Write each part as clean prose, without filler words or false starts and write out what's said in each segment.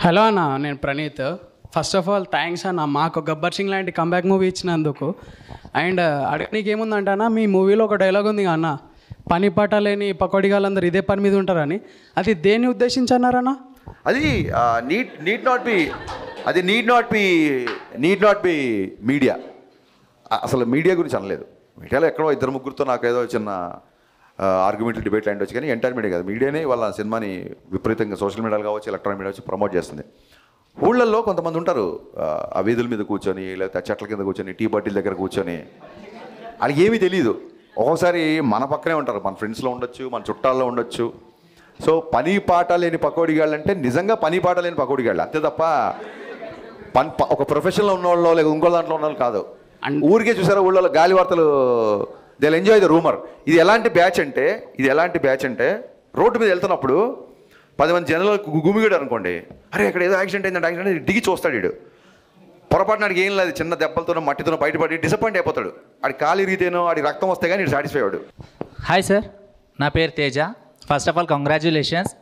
Hello అన్న, నేను Praneeth. First of all thanks అన్న, మాకు గబ్బర్ సింగ్ లాంటి కంబ్యాక్ మూవీ ఇచ్చినందుకు. అండ్ అడగనీకి ఏముందంటే అన్న, మీ మూవీలో ఒక డైలాగ్ ఉంది అన్న, పని పాట లేని పకోడిగాళ్ళందరూ ఇదే పని మీద ఉంటారని. అది దేన్ని ఉద్దేశించి అన్నారన్న? అది నీడ్ నాట్ బి మీడియా. అసలు మీడియా గురించి అనలేదు. మీడియాలో ఎక్కడో ఇద్దరు ముగ్గురితో నాకు ఏదో చిన్న ఆర్గ్యుమెంట్లు డిబేట్ లాంటి వచ్చి, కానీ ఎంటైర్ మీడియా కాదు, మీడియానే వాళ్ళ సినిమాని విపరీతంగా సోషల్ మీడియాలో కావచ్చు, ఎలక్ట్రానిక్ మీడియా వచ్చి ప్రమోట్ చేస్తుంది. ఊళ్ళల్లో కొంతమంది ఉంటారు, ఆ వీధుల మీద కూర్చొని, లేకపోతే చెట్ల కింద కూర్చొని, టీ బాటిల్ దగ్గర కూర్చొని, వాళ్ళకి ఏమీ తెలియదు. ఒక్కోసారి మన పక్కనే ఉంటారు, మన ఫ్రెండ్స్లో ఉండొచ్చు, మన చుట్టాల్లో ఉండొచ్చు. సో పని పాట లేని పకోడిగాళ్ళు అంటే నిజంగా పని పాట లేని పకోడిగాళ్ళు, అంతే తప్ప ఒక ప్రొఫెషన్లో ఉన్న వాళ్ళు లేక ఇంకో దాంట్లో ఉన్న వాళ్ళు కాదు. ఊరికే చూసారా ఊళ్ళో గాలి వార్తలు, they will enjoy the rumour. ఇది ఎలాంటి బ్యాచ్ అంటే రోడ్డు మీద వెళ్తున్నప్పుడు 10 మంది జనాలు గుమిగాడు అనుకోండి, అరే ఇక్కడ ఏదో యాక్సిడెంట్ అయిందంటే దిగి చూస్తాడు. వీడు పొరపాటున ఆడికి ఏం లేదు, చిన్న దెబ్బలతోనో మట్టితోనో బయటపడి డిసప్పాయింట్ అయిపోతాడు. ఆడి కాలు ఇరిగితేనో ఆడి రక్తం వస్తే కానీ ఇటు సాటిస్ఫై అవ్వడు. హాయ్ సార్, నా పేరు Teja. First of all congratulations.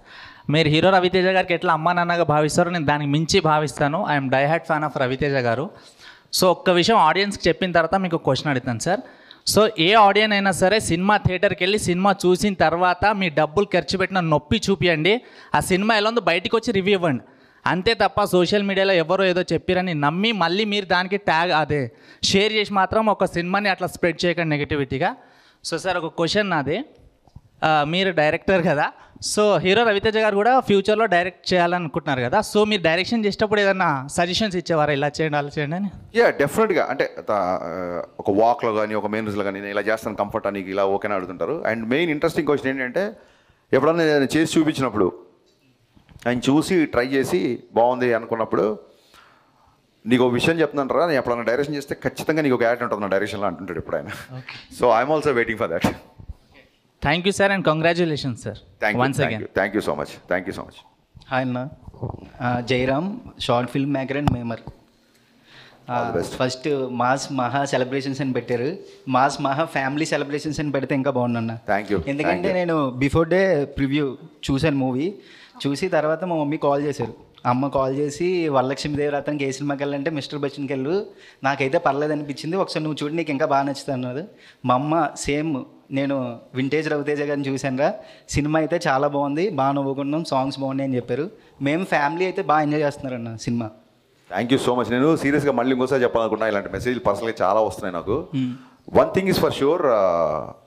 మీరు హీరో రవితేజ గారికి ఎట్లా అమ్మా నాన్నగా భావిస్తారో నేను దానికి మించి భావిస్తాను. I'm die hard fan of Ravi Teja garu. So ఒక్క విషయం ఆడియన్స్కి చెప్పిన తర్వాత మీకు క్వశ్చన్ అడుగుతాను సార్. సో ఏ ఆడియన్ అయినా సరే సినిమా థియేటర్కి వెళ్ళి సినిమా చూసిన తర్వాత మీ డబ్బులు ఖర్చు పెట్టిన నొప్పి చూపియండి, ఆ సినిమా ఎలా ఉందో బయటికి వచ్చి రివ్యూ ఇవ్వండి. అంతే తప్ప సోషల్ మీడియాలో ఎవరో ఏదో చెప్పారని నమ్మి మళ్ళీ మీరు దానికి షేర్ చేసి మాత్రం ఒక సినిమాని అట్లా స్ప్రెడ్ చేయకండి నెగిటివిటీగా. సో సార్ ఒక క్వశ్చన్ నాది, మీరు డైరెక్టర్ కదా, సో హీరో రవితేజ గారు కూడా ఫ్యూచర్లో డైరెక్ట్ చేయాలనుకుంటున్నారు కదా, సో మీరు డైరెక్షన్ చేసేటప్పుడు ఏదన్నా సజెషన్స్ ఇచ్చేవారా, ఇలా చేయండి అలా చేయండి అని? డెఫినెట్గా. అంటే ఒక వాక్లో కానీ ఒక మెయిన్స్లో కానీ నేను ఇలా చేస్తాను కంఫర్ట్ అని ఇలా ఓకేనా అడుగుతుంటారు. అండ్ మెయిన్ ఇంట్రెస్టింగ్ క్వశ్చన్ ఏంటంటే, ఎప్పుడన్నా నేను చేసి చూపించినప్పుడు ఆయన చూసి ట్రై చేసి బాగుంది అనుకున్నప్పుడు, నీకు ఒక విషయం చెప్తున్నాను రా, నేను ఎప్పుడన్నా డైరెక్షన్ చేస్తే ఖచ్చితంగా నీకు ఒక యాక్ట్ ఉంటుంది నా డైరెక్షన్లో అంటుంటాడు ఇప్పుడు ఆయన. So I'm also waiting for that. Thank you sir and congratulations sir. Thank you so much. Hi అన్న, Jayaram, short film maker and memer. First mass Maha celebrations అని పెట్టారు, మాస్ మహా ఫ్యామిలీ సెలబ్రేషన్స్ అని పెడితే ఇంకా బాగుందన్న. ఎందుకంటే నేను బిఫోర్ డే ప్రివ్యూ చూశాను మూవీ, చూసి తర్వాత మా మమ్మీ కాల్ చేశారు. అమ్మ కాల్ చేసి వరలక్ష్మీదేవి రథానికి ఏ సినిమాకి వెళ్ళాలంటే మిస్టర్ బచ్చన్కి వెళ్ళు, నాకైతే పర్లేదు అనిపించింది, ఒకసారి నువ్వు చూడు నీకు ఇంకా బాగా నచ్చుతుంది అన్నది. మా అమ్మ సేమ్ నేను వింటేజ్ రవితేజ గారిని చూశాను రా, సినిమా అయితే చాలా బాగుంది, బాగా నవ్వుకున్నాం, సాంగ్స్ బాగున్నాయి అని చెప్పారు. మేము ఫ్యామిలీ అయితే బాగా ఎంజాయ్ చేస్తున్నారన్న సినిమా. Thank you so much. నేను సీరియస్గా మళ్ళీ ఇంకోసారి చెప్పాలనుకున్నా, ఇలాంటి మెసేజ్లు పర్సనల్గా చాలా వస్తున్నాయి నాకు. One thing is for sure,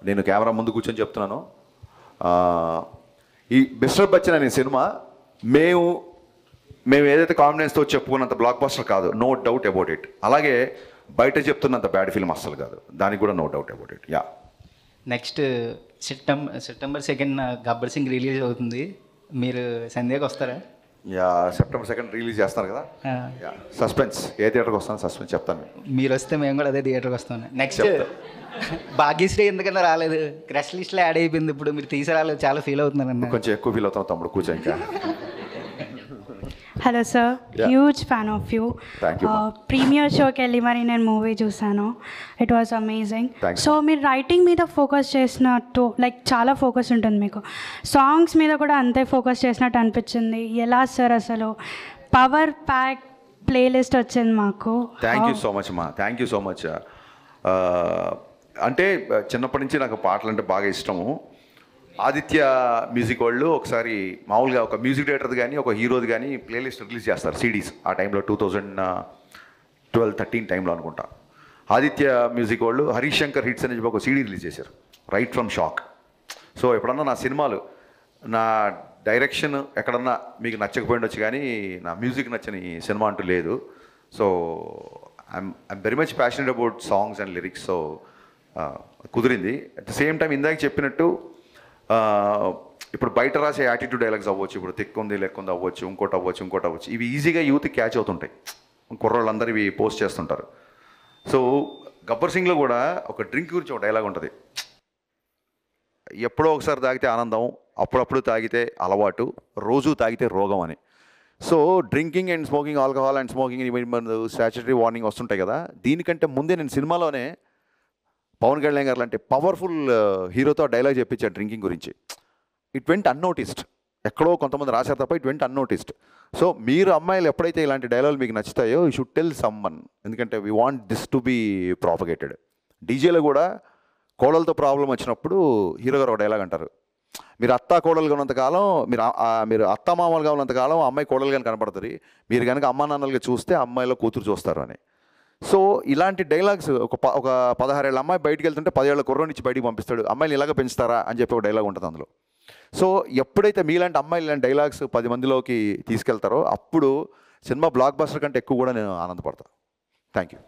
నేను కెమెరా ముందు కూర్చొని చెప్తున్నాను, ఈ మిస్టర్ బచ్చన్ అనే సినిమా మేము ఏదైతే కాన్ఫిడెన్స్తో చెప్పుకున్నంత బ్లాక్ బస్టర్ కాదు, నో డౌట్ అబౌట్ ఇట్. అలాగే బయట చెప్తున్నంత బ్యాడ్ ఫిల్మ్ అస్సలు కాదు, దానికి కూడా no doubt about it. Next September 2 Gabbar Singh release అవుతుంది, మీరు సంధ్యాకి వస్తారా? సెప్టెంబర్ 2 రిలీజ్ చేస్తున్నారు కదా. సస్పెన్స్, ఏ థియేటర్కి వస్తాను సస్పెన్స్ చెప్తాను. మీరు వస్తే మేము కూడా అదే థియేటర్కి వస్తాను. నెక్స్ట్ భాగ్యశ్రీ ఎందుకన్నా రాలేదు, క్రష్ లిస్ట్లో యాడ్ అయిపోయింది, ఇప్పుడు మీరు తీసుకురాలేదు, చాలా ఫీల్ అవుతున్నాను. కొంచెం ఎక్కువ ఫీల్ అవుతాం తమ్ముడు, కూర్చో ఇంకా. Hello sir, huge fan of you. Premiere షోకి వెళ్ళి మరి నేను మూవీ చూసాను, ఇట్ వాజ్ అమేజింగ్. సో మీరు రైటింగ్ మీద ఫోకస్ చేసినట్టు, లైక్ చాలా ఫోకస్ ఉంటుంది మీకు, సాంగ్స్ మీద కూడా అంతే ఫోకస్ చేసినట్టు అనిపించింది. ఎలా సార్ అసలు పవర్ ప్యాక్ ప్లేలిస్ట్ వచ్చింది మాకు. థ్యాంక్ యూ సో మచ్ అమ్మా, థ్యాంక్ యూ సో మచ్. అంటే చిన్నప్పటి నుంచి నాకు పాటలు అంటే బాగా ఇష్టము. ఆదిత్య మ్యూజిక్ వాళ్ళు ఒకసారి మామూలుగా ఒక మ్యూజిక్ డైరెక్టర్ది కానీ ఒక హీరోది కానీ ప్లేలిస్ట్ రిలీజ్ చేస్తారు, సిడీస్. ఆ టైంలో 2012-13 టైంలో అనుకుంటా. ఆదిత్య మ్యూజిక్ వాళ్ళు హరీష్ శంకర్ హిట్స్ అని చెప్పి ఒక సీడీ రిలీజ్ చేశారు, రైట్ ఫ్రమ్ షాక్. సో ఎప్పుడన్నా నా సినిమాలు, నా డైరెక్షన్ ఎక్కడన్నా మీకు నచ్చకపోయిండొచ్చు, కానీ నా మ్యూజిక్ నచ్చని సినిమా అంటూ లేదు. So I'm very much passionate about songs and lyrics. So కుదిరింది. అట్ ద సేమ్ టైం ఇందాక చెప్పినట్టు, ఇప్పుడు బయట రాసే యాటిట్యూడ్ డైలాగ్స్ అవ్వచ్చు, ఇప్పుడు తిక్కుంది లెక్కుంది అవ్వచ్చు, ఇంకోటి అవ్వచ్చు, ఇవి ఈజీగా యూత్కి క్యాచ్ అవుతుంటాయి, కుర్రోళ్ళందరూ ఇవి పోస్ట్ చేస్తుంటారు. సో గబ్బర్ సింగ్లో కూడా ఒక డ్రింక్ గురించి ఒక డైలాగ్ ఉంటుంది, ఎప్పుడో ఒకసారి తాగితే ఆనందం, అప్పుడప్పుడు తాగితే అలవాటు, రోజు తాగితే రోగం అని. So drinking and smoking, alcohol and smoking, statutory warning వస్తుంటాయి కదా. దీనికంటే ముందే నేను సినిమాలోనే పవన్ కళ్యాణ్ గారు లాంటి పవర్ఫుల్ హీరోతో డైలాగ్ చెప్పించాను డ్రింకింగ్ గురించి. It went unnoticed. ఎక్కడో కొంతమంది రాశారు తప్ప ఇట్ వెంట్ అన్నోటిస్డ్. సో మీరు అమ్మాయిలు ఎప్పుడైతే ఇలాంటి డైలాగులు మీకు నచ్చుతాయో యూ షుడ్ టెల్ సమ్వన్, ఎందుకంటే we want this to be propagated. డీజేలో కూడా కోడలతో ప్రాబ్లం వచ్చినప్పుడు హీరో గారు ఒక డైలాగ్ అంటారు, మీరు అత్తా కోడలుగా ఉన్నంతకాలం మీరు అత్తా మామూలుగా ఉన్నంతకాలం అమ్మాయి కోడలుగానే కనపడుతుంది, మీరు కనుక అమ్మా నాన్నలుగా చూస్తే అమ్మాయిలో కూతురు చూస్తారు అని. సో ఇలాంటి డైలాగ్స్ ఒక 16 ఏళ్ళ అమ్మాయి బయటికి వెళ్తుంటే 10 ఏళ్ళ కుర్రోనిచ్చి బయటికి పంపిస్తాడు, అమ్మాయిని ఇలాగ పెంచుతారా అని చెప్పి ఒక డైలాగ్ ఉంటుంది అందులో. సో ఎప్పుడైతే మీలాంటి అమ్మాయిలు ఇలాంటి డైలాగ్స్ 10 మందిలోకి తీసుకెళ్తారో అప్పుడు సినిమా బ్లాక్ బస్టర్ కంటే ఎక్కువ కూడా నేను ఆనందపడతాను. Thank you.